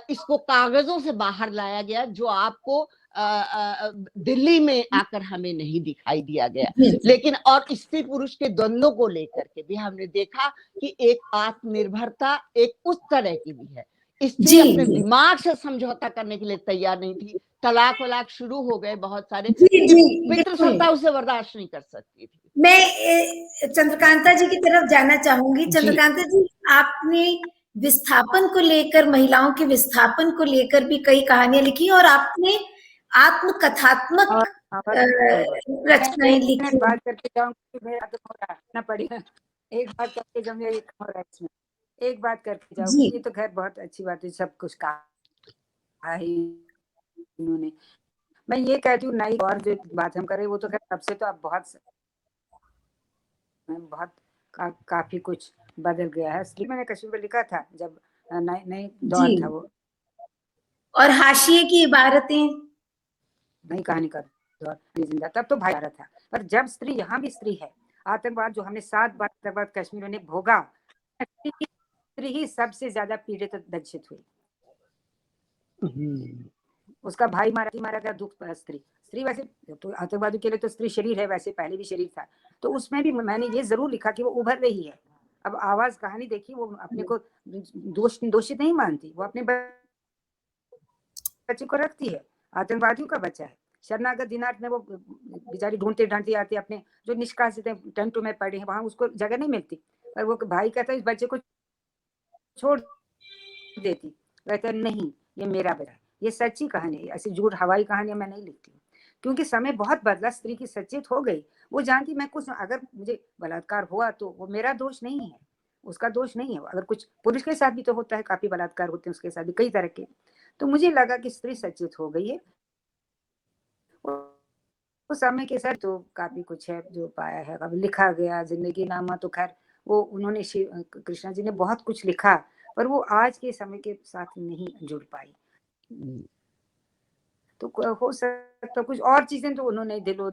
इसको कागजों से बाहर लाया गया, जो आपको दिल्ली में आकर हमें नहीं दिखाई दिया गया। लेकिन और स्त्री पुरुष के द्वंद्वों को लेकर के भी हमने देखा कि एक आत्मनिर्भरता एक उस तरह की भी है। स्त्री अपने दिमाग से समझौता करने के लिए तैयार नहीं थी। तलाक वलाक शुरू हो गए बहुत सारे, पितृसत्ता उसे बर्दाश्त नहीं कर सकती थी। मैं चंद्रकांता जी की तरफ जाना चाहूंगी। चंद्रकांता जी, आपने विस्थापन को लेकर, महिलाओं के विस्थापन को लेकर भी कई कहानियां लिखी और आपने आत्मकथात्मक रचनाएं लिखी। बात करके जाऊंगी, मेरा तो ना पड़ेगा। एक बात करके जब मेरा हो रहा है इसमें, एक बात करके जाऊंगी। ये तो खैर बहुत अच्छी बात है, सब कुछ कहा है इन्होंने। मैं ये कहती हूँ नई और जो बात हम करें वो तो खैर सबसे तो अब बहुत काफी कुछ बदल गया है। इसलिए मैंने कश्मीर में लिखा था जब नई दौर था वो, और हाशिए की इबारतें, नई कहानी का दौर जिंदा, तब तो भाईचारा था। पर जब स्त्री, यहाँ भी स्त्री है, आतंकवाद जो हमने 7 बार आतंकवाद कश्मीर में भोगा, स्त्री ही सबसे ज्यादा पीड़ित और दंशित हुई। उसका भाई मारा गया, दुख स्त्री वैसे तो आतंकवादी के लिए तो स्त्री शरीर है, वैसे पहले भी शरीर था। तो उसमें भी मैंने ये जरूर लिखा कि वो उभर रही है। अब आवाज कहानी देखी, वो अपने को दोषित नहीं मानती, वो अपने बच्चे को रखती है। आतंकवादियों का बच्चा है, शरणागत दिनार्थ में वो बेचारी ढूंढते ढांढती आती, अपने जो निष्कासित टेंटों में पड़े हैं वहां उसको जगह नहीं मिलती, पर वो भाई कहता है इस बच्चे को छोड़ देती, कहता नहीं ये मेरा बच्चा है। ये सच्ची कहानी है, ऐसी झूठ हवाई कहानियां मैं नहीं लिखती, क्योंकि समय बहुत बदला, स्त्री की सचेत हो गई। वो जानती मैं कुछ, अगर मुझे बलात्कार हुआ तो वो मेरा दोष नहीं है, उसका दोष नहीं है। अगर कुछ पुरुष के साथ भी तो होता है, काफी बलात्कार होते हैं उसके साथ भी, कई तरह के। तो मुझे लगा कि स्त्री सचेत हो गई है। उस समय के साथ तो काफी कुछ है जो पाया है। अब लिखा गया जिंदगी नामा, तो खैर वो उन्होंने कृष्णा जी ने बहुत कुछ लिखा, पर वो आज के समय के साथ नहीं जुड़ पाई। तो हो सकता कुछ और चीजें तो उन्होंने दिलो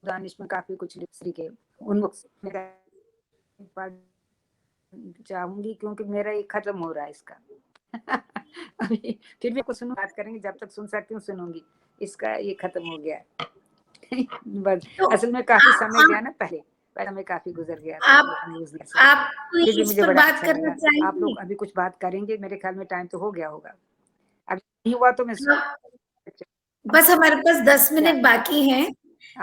दानिश में काफी कुछ स्त्री के उन्मुख चाहूंगी, क्योंकि मेरा ये खत्म हो रहा है इसका। अभी फिर भी कुछ बात करेंगे, जब तक सुन सकती हूँ सुनूंगी। इसका ये खत्म हो गया बस असल में काफी समय गया ना, पहले में काफी गुजर गया था। आप इस पर बात करना चाहिए। आप लोग अभी कुछ बात करेंगे, मेरे ख्याल में टाइम तो हो गया होगा। अभी नहीं हुआ तो मैं बस हमारे पास 10 मिनट बाकी हैं,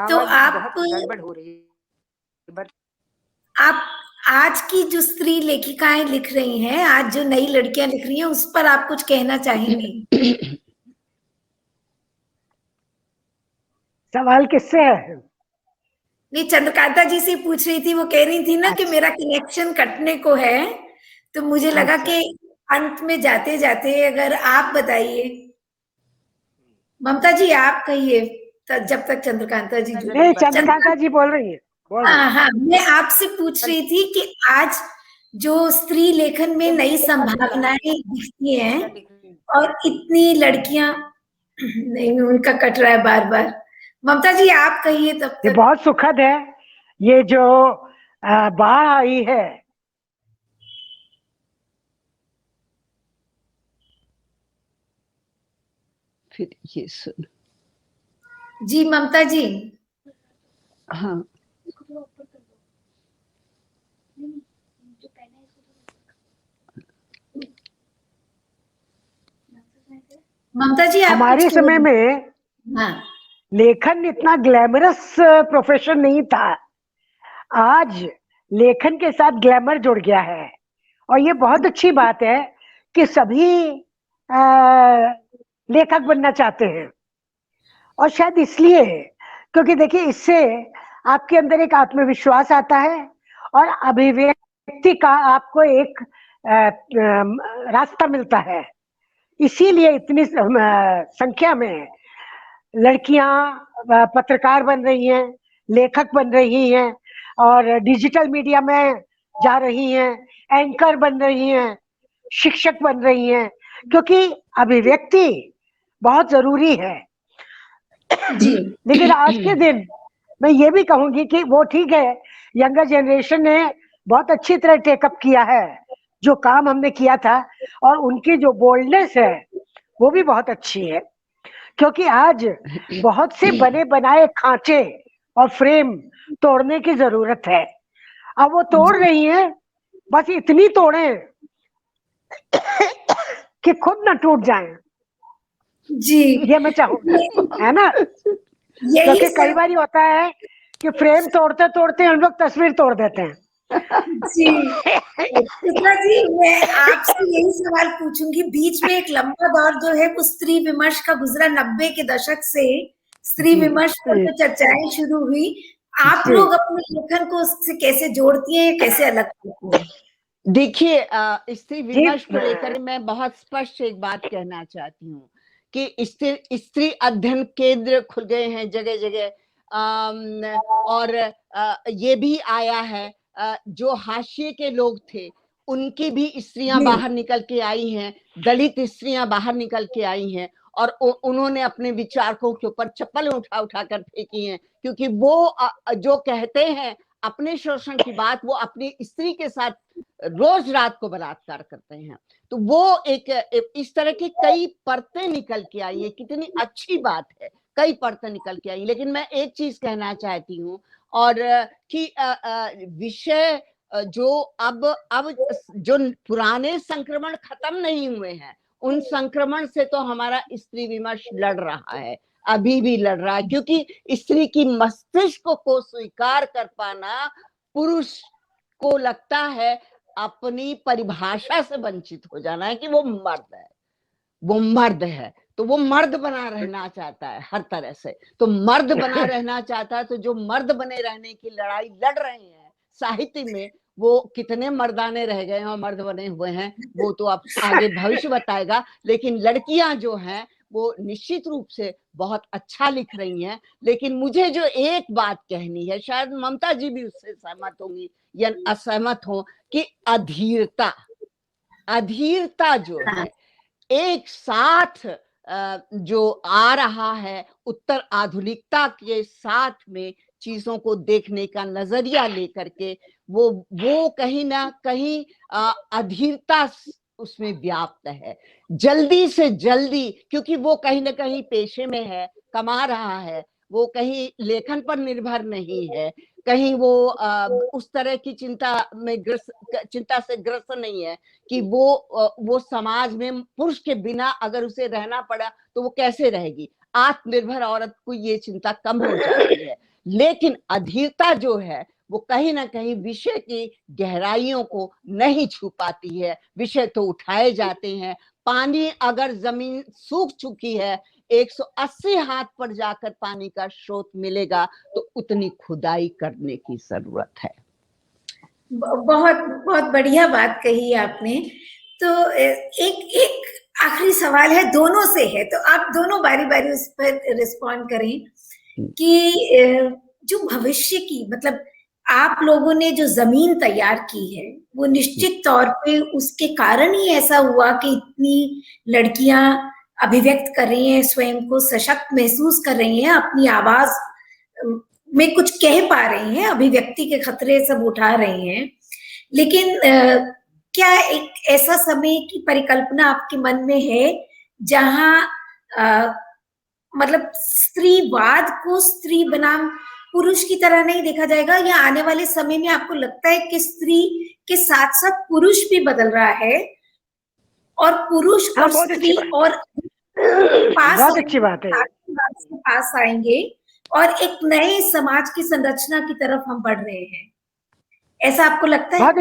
तो आप गड़बड़ हो रही है। आप आज की जो स्त्री लेखिकाएं लिख रही हैं, आज जो नई लड़कियां लिख रही हैं, उस पर आप कुछ कहना चाहेंगी? सवाल किससे है? ये चंद्रकांता जी से पूछ रही थी, वो कह रही थी ना कि अच्छा। मेरा कनेक्शन कटने को है, तो मुझे लगा अच्छा। कि अंत में जाते जाते अगर आप बताइए, ममता जी आप कहिए जब तक चंद्रकांता जी जुड़े। नहीं, चंद्रकांता जी बोल रही है, बोल रही है। हाँ हाँ, मैं आपसे पूछ रही थी कि आज जो स्त्री लेखन में नई संभावनाएं दिखती हैं और इतनी लड़कियां नहीं, उनका कट रहा है बार बार। ममता जी आप कहिए तब ये तक। बहुत सुखद है, ये जो बाढ़ आई है, फिर ये सुन। जी ममता जी। हाँ, ममता जी आप हमारे कुछ समय में हाँ लेखन इतना ग्लैमरस प्रोफेशन नहीं था। आज लेखन के साथ ग्लैमर जुड़ गया है, और ये बहुत अच्छी बात है कि सभी लेखक बनना चाहते हैं। और शायद इसलिए, क्योंकि देखिए इससे आपके अंदर एक आत्मविश्वास आता है और अभिव्यक्ति का आपको एक रास्ता मिलता है। इसीलिए इतनी संख्या में लड़कियां पत्रकार बन रही हैं, लेखक बन रही हैं, और डिजिटल मीडिया में जा रही हैं, एंकर बन रही हैं, शिक्षक बन रही हैं, क्योंकि अभिव्यक्ति बहुत जरूरी है। जी। लेकिन आज के दिन मैं ये भी कहूंगी कि वो ठीक है, यंगर जनरेशन ने बहुत अच्छी तरह टेकअप किया है जो काम हमने किया था, और उनकी जो बोल्डनेस है वो भी बहुत अच्छी है, क्योंकि आज बहुत से बने बनाए खांचे और फ्रेम तोड़ने की जरूरत है। अब वो तोड़ रही हैं, बस इतनी तोड़े कि खुद ना टूट जाएं, जी ये मैं चाहूंगी, है ना? यही क्योंकि कई सब। बार होता है कि फ्रेम तोड़ते तोड़ते हम लोग तस्वीर तोड़ देते हैं। जी चित्रा जी, मैं आपसे यही सवाल पूछूंगी। बीच में एक लंबा दौर जो है वो स्त्री विमर्श का गुजरा, 90 के दशक से स्त्री जी, विमर्श पर जो चर्चाएं शुरू हुई, आप जी। लोग अपने लेखन को उससे कैसे जोड़ती हैं, कैसे अलग करती हैं? देखिए स्त्री जी, विमर्श को लेकर मैं बहुत स्पष्ट एक बात कहना चाहती हूँ कि स्त्री अध्ययन केंद्र खुल गए हैं जगह जगह, और ये भी आया है जो हाशिए के लोग थे उनकी भी स्त्रियां जी बाहर निकल के आई हैं, दलित स्त्रियां बाहर निकल के आई हैं, और उन्होंने अपने विचारकों के ऊपर चप्पल उठा उठा कर फेंकी हैं, क्योंकि वो जो कहते हैं अपने शोषण की बात, वो अपनी स्त्री के साथ रोज रात को बलात्कार करते हैं। तो वो एक इस तरह की कई परतें निकल के आई है, कितनी अच्छी बात है, कई परतें निकल के आई। लेकिन मैं एक चीज कहना चाहती हूँ, और कि विषय जो अब जो पुराने संक्रमण खत्म नहीं हुए हैं, उन संक्रमण से तो हमारा स्त्री विमर्श लड़ रहा है, अभी भी लड़ रहा है, क्योंकि स्त्री की मस्तिष्क को स्वीकार कर पाना पुरुष को लगता है अपनी परिभाषा से वंचित हो जाना है कि वो मर्द है, वो मर्द है, तो वो मर्द बना रहना चाहता है हर तरह से। तो मर्द बना रहना चाहता है, तो जो मर्द बने रहने की लड़ाई लड़ रहे हैं साहित्य में, वो कितने मर्दाने रह गए हैं और मर्द बने हुए हैं वो तो अब आगे भविष्य बताएगा। लेकिन लड़कियां जो हैं वो निश्चित रूप से बहुत अच्छा लिख रही हैं। लेकिन मुझे जो एक बात कहनी है, शायद ममता जी भी उससे सहमत होंगी या असहमत हो, कि अधीरता जो है एक साथ जो आ रहा है, उत्तर आधुनिकता के साथ में चीजों को देखने का नजरिया लेकर के, वो कहीं ना कहीं अधीरता उसमें व्याप्त है। जल्दी से जल्दी, क्योंकि वो कहीं ना कहीं पेशे में है, कमा रहा है, वो कहीं लेखन पर निर्भर नहीं है, कहीं वो उस तरह की चिंता से ग्रस्त नहीं है कि वो समाज में पुरुष के बिना अगर उसे रहना पड़ा तो वो कैसे रहेगी। आत्मनिर्भर औरत को ये चिंता कम हो जाती है। लेकिन अधीरता जो है वो कहीं ना कहीं विषय की गहराइयों को नहीं छू पाती है। विषय तो उठाए जाते हैं, पानी अगर जमीन सूख चुकी है 180 हाथ पर जाकर पानी का स्रोत मिलेगा तो उतनी खुदाई करने की जरूरत है। बहुत बहुत बढ़िया बात कही आपने। तो एक एक आखिरी सवाल है, दोनों से है, तो आप दोनों बारी बारी उस पर रिस्पॉन्ड करें कि जो भविष्य की, मतलब आप लोगों ने जो जमीन तैयार की है वो निश्चित तौर पे उसके कारण ही ऐसा हुआ कि इतनी लड़कियां अभिव्यक्त कर रही हैं, स्वयं को सशक्त महसूस कर रही हैं, अपनी आवाज में कुछ कह पा रही हैं, अभिव्यक्ति के खतरे सब उठा रही हैं। लेकिन क्या एक ऐसा समय की परिकल्पना आपके मन में है जहां मतलब स्त्रीवाद को स्त्री बनाम पुरुष की तरह नहीं देखा जाएगा, या आने वाले समय में आपको लगता है कि स्त्री के साथ साथ पुरुष भी बदल रहा है और पुरुष और स्त्री और पास बहुत अच्छी बात है, पास आएंगे और एक नए समाज की संरचना की तरफ हम बढ़ रहे हैं, ऐसा आपको लगता है? बहुत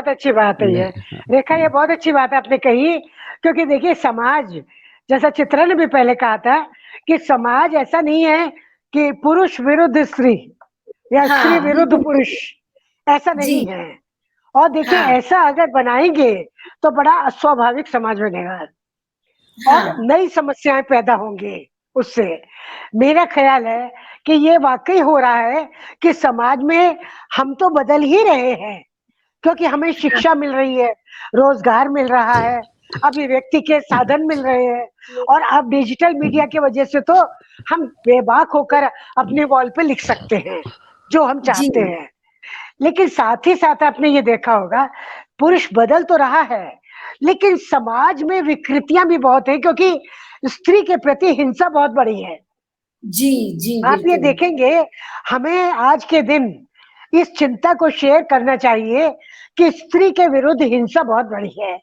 अच्छी बात है ये रेखा, ये बहुत अच्छी बात आपने कही। क्योंकि देखिए समाज, जैसा चित्रा ने भी पहले कहा था कि समाज ऐसा नहीं है कि पुरुष विरुद्ध स्त्री या स्त्री विरुद्ध पुरुष, ऐसा नहीं है। और देखिए ऐसा अगर बनाएंगे तो बड़ा अस्वाभाविक समाज बनेगा और नई समस्याएं पैदा होंगी उससे। मेरा ख्याल है कि ये वाकई हो रहा है कि समाज में हम तो बदल ही रहे हैं, क्योंकि हमें शिक्षा मिल रही है, रोजगार मिल रहा है, अभिव्यक्ति के साधन मिल रहे हैं, और अब डिजिटल मीडिया की वजह से तो हम बेबाक होकर अपने वॉल पे लिख सकते हैं जो हम चाहते हैं। लेकिन साथ ही साथ आपने ये देखा होगा पुरुष बदल तो रहा है, लेकिन समाज में विकृतियां भी बहुत है, क्योंकि स्त्री के प्रति हिंसा बहुत बड़ी है। जी आप ये देखेंगे, हमें आज के दिन इस चिंता को शेयर करना चाहिए कि स्त्री के विरुद्ध हिंसा बहुत बड़ी है,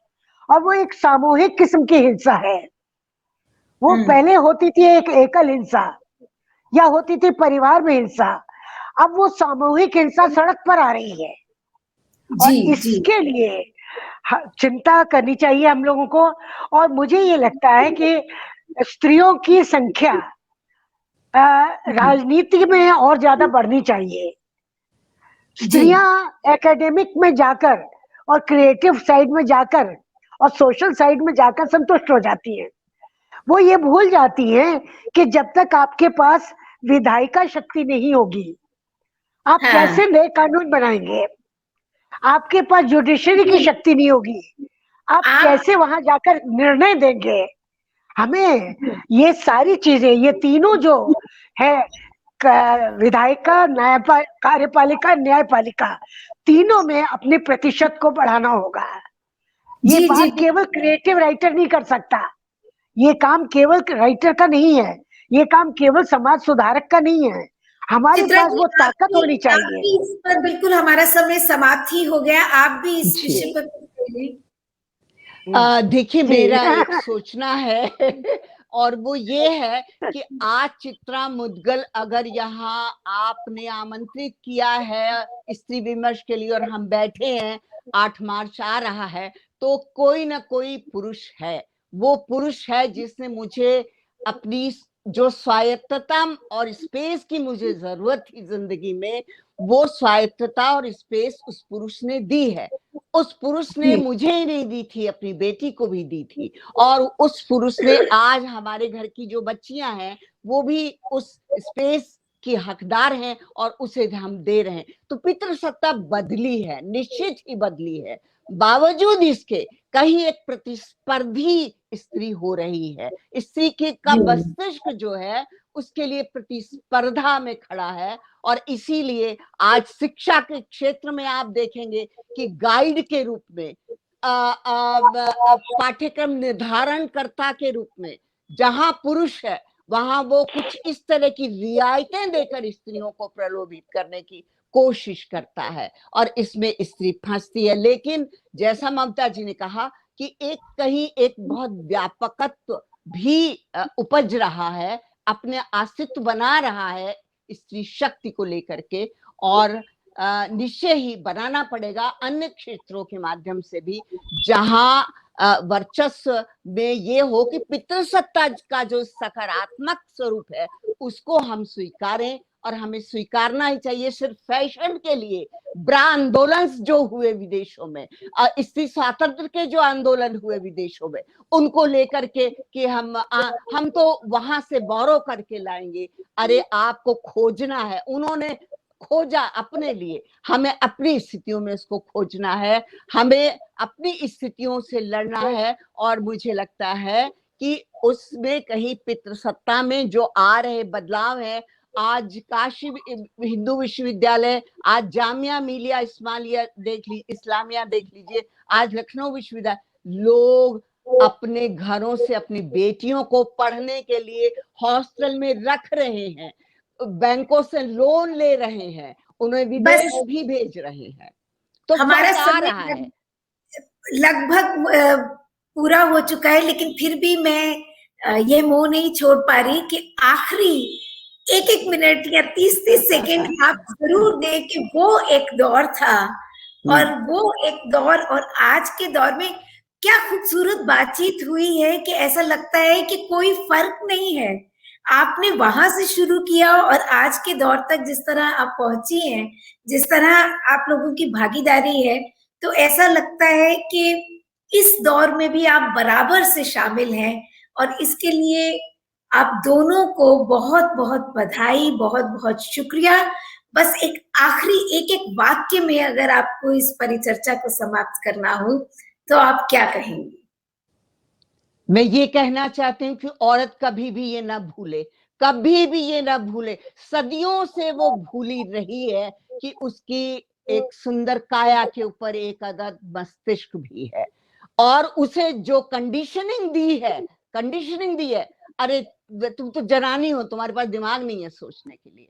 और वो एक सामूहिक किस्म की हिंसा है। वो पहले होती थी एक एकल हिंसा या होती थी परिवार में हिंसा, अब वो सामूहिक हिंसा सड़क पर आ रही है। और इसके लिए चिंता करनी चाहिए हम लोगों को। और मुझे ये लगता है कि स्त्रियों की संख्या राजनीति में और ज्यादा बढ़नी चाहिए। स्त्रियां एकेडमिक में जाकर और क्रिएटिव साइड में जाकर और सोशल साइड में जाकर संतुष्ट हो जाती हैं। वो ये भूल जाती हैं कि जब तक आपके पास विधायिका शक्ति नहीं होगी, आप कैसे नए कानून बनाएंगे? आपके पास जुडिशरी की शक्ति नहीं होगी, आप कैसे वहां जाकर निर्णय देंगे? हमें ये सारी चीजें, ये तीनों जो है, विधायिका, कार्यपालिका, न्यायपालिका, तीनों में अपने प्रतिशत को बढ़ाना होगा। ये बात केवल क्रिएटिव राइटर नहीं कर सकता, ये काम केवल राइटर का नहीं है, ये काम केवल समाज सुधारक का नहीं है, हमारे पास वो ताकत होनी चाहिए। इस पर बिल्कुल हमारा समय समाप्त ही हो गया, आप भी इस विषय पर देखिए मेरा एक सोचना है और वो ये है कि आज चित्रा मुद्गल अगर यहाँ आपने आमंत्रित किया है स्त्री विमर्श के लिए और हम बैठे हैं, 8 मार्च आ रहा है, तो कोई ना कोई पुरुष है। वो पुरुष है जिसने मुझे अपनी जो स्वायत्तता और स्पेस की मुझे जरूरत थी जिंदगी में, वो स्वायत्तता और स्पेस उस पुरुष ने दी है। उस पुरुष ने मुझे ही नहीं दी थी, अपनी बेटी को भी दी थी, और उस पुरुष ने आज हमारे घर की जो बच्चियां हैं वो भी उस स्पेस की हकदार हैं और उसे हम दे रहे हैं। तो पितृसत्ता बदली है, निश्चित ही बदली है। बावजूद इसके कहीं एक प्रतिस्पर्धी स्त्री हो रही है। स्त्री के का मस्तिष्क जो है उसके लिए प्रतिस्पर्धा में खड़ा है, और इसीलिए आज शिक्षा के क्षेत्र में आप देखेंगे कि गाइड के रूप में, पाठ्यक्रम निर्धारणकर्ता के रूप में जहां पुरुष है वहां वो कुछ इस तरह की रियायतें देकर स्त्रियों को प्रलोभित करने की कोशिश करता है, और इसमें स्त्री फंसती है। लेकिन जैसा ममता जी ने कहा कि एक बहुत व्यापकत्व भी उपज रहा है, अपने अस्तित्व बना रहा है स्त्री शक्ति को लेकर के, और निश्चय ही बनाना पड़ेगा अन्य क्षेत्रों के माध्यम से भी, जहां वर्चस्व में ये हो कि पितृसत्ता का जो सकारात्मक स्वरूप है उसको हम स्वीकारें, और हमें स्वीकारना ही चाहिए। सिर्फ फैशन के लिए ब्रा आंदोलन जो हुए विदेशों में, स्त्री स्वातंत्र के जो आंदोलन हुए विदेशों में, उनको लेकर के कि हम तो वहां से बोरो करके लाएंगे। अरे आपको खोजना है, उन्होंने खोजा अपने लिए, हमें अपनी स्थितियों में उसको खोजना है, हमें अपनी स्थितियों से लड़ना है। और मुझे लगता है कि उसमें कहीं पितृसत्ता में जो आ रहे बदलाव है, आज काशी हिंदू विश्वविद्यालय, आज जामिया मिलिया इस्लामिया देख लीजिए, आज लखनऊ विश्वविद्यालय, लोग अपने घरों से अपनी बेटियों को पढ़ने के लिए हॉस्टल में रख रहे हैं, बैंकों से लोन ले रहे हैं, उन्हें विदेश भी भेज रहे हैं। तो हमारा आ रहा है, लगभग पूरा हो चुका है, लेकिन फिर भी मैं ये मोह नहीं छोड़ पा रही कि आखिरी एक मिनट या 30 सेकंड आप जरूर दें कि वो एक दौर था, और वो एक दौर और आज के दौर में क्या खूबसूरत बातचीत हुई है कि ऐसा लगता है कि कोई फर्क नहीं है। आपने वहां से शुरू किया और आज के दौर तक जिस तरह आप पहुंची हैं, जिस तरह आप लोगों की भागीदारी है, तो ऐसा लगता है कि इस दौर में भी आप बराबर से शामिल हैं, और इसके लिए आप दोनों को बहुत बहुत बधाई, बहुत बहुत शुक्रिया। बस एक आखिरी एक वाक्य में अगर आपको इस परिचर्चा को समाप्त करना हो तो आप क्या कहेंगे? मैं ये कहना चाहती हूँ कि औरत कभी भी ये ना भूले, कभी भी ये ना भूले, सदियों से वो भूली रही है कि उसकी एक सुंदर काया के ऊपर एक अदद मस्तिष्क भी है, और उसे जो कंडीशनिंग दी है, अरे तुम तो जनानी हो, तुम्हारे पास दिमाग नहीं है सोचने के लिए,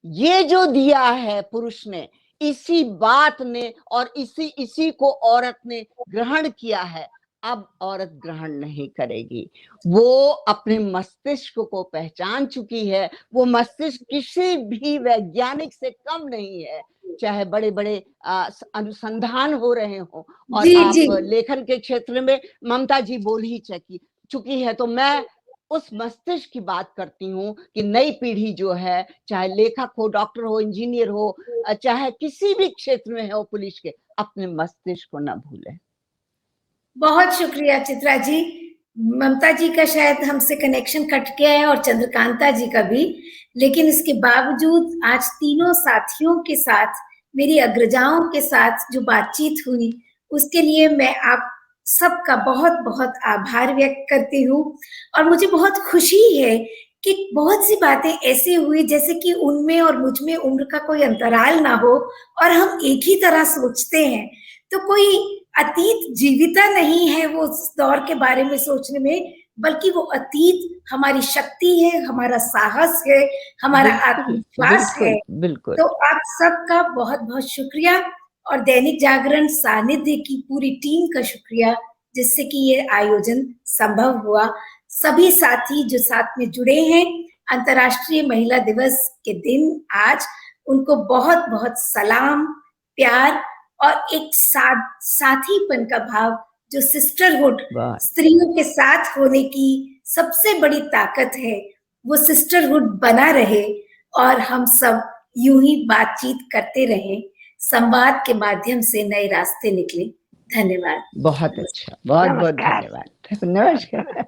ये जो दिया है पुरुष ने, इसी बात ने और इसी को औरत ने ग्रहण किया है। अब औरत ग्रहण नहीं करेगी, वो अपने मस्तिष्क को पहचान चुकी है। वो मस्तिष्क किसी भी वैज्ञानिक से कम नहीं है, चाहे बड़े बड़े अनुसंधान हो रहे हो, और आप लेखन के क्षेत्र में ममता जी बोल ही चुकी है। तो मैं उस मस्तिष्क की बात करती हूँ कि नई पीढ़ी जो है, चाहे लेखक हो, डॉक्टर हो, इंजीनियर हो, चाहे किसी भी क्षेत्र में हो पुलिस के, अपने मस्तिष्क को ना भूले। बहुत शुक्रिया चित्रा जी। ममता जी का शायद हमसे कनेक्शन कट गया है और चंद्रकांता जी का भी, लेकिन इसके बावजूद आज तीनों साथियों के साथ, मेरी अग्रजाओं के साथ जो बातचीत हुई, उसके लिए मैं आप सबका बहुत बहुत आभार व्यक्त करती हूँ। और मुझे बहुत खुशी है कि बहुत सी बातें ऐसे हुई जैसे कि उनमें और मुझ में उम्र का कोई अंतराल ना हो, और हम एक ही तरह सोचते हैं। तो कोई अतीत जीविता नहीं है वो उस दौर के बारे में सोचने में, बल्कि वो अतीत हमारी शक्ति है, हमारा साहस है, हमारा आत्मविश्वास है। बिल्कुल। तो आप सबका बहुत बहुत शुक्रिया, और दैनिक जागरण सानिध्य की पूरी टीम का शुक्रिया, जिससे कि ये आयोजन संभव हुआ। सभी साथी जो साथ में जुड़े हैं, अंतर्राष्ट्रीय महिला दिवस के दिन आज, उनको बहुत बहुत सलाम, प्यार और एक साथीपन का भाव, जो सिस्टरहुड, स्त्रियों के साथ होने की सबसे बड़ी ताकत है, वो सिस्टरहुड बना रहे, और हम सब यूं ही बातचीत करते रहें, संवाद के माध्यम से नए रास्ते निकले। धन्यवाद। बहुत अच्छा, बहुत बहुत धन्यवाद। नमस्कार।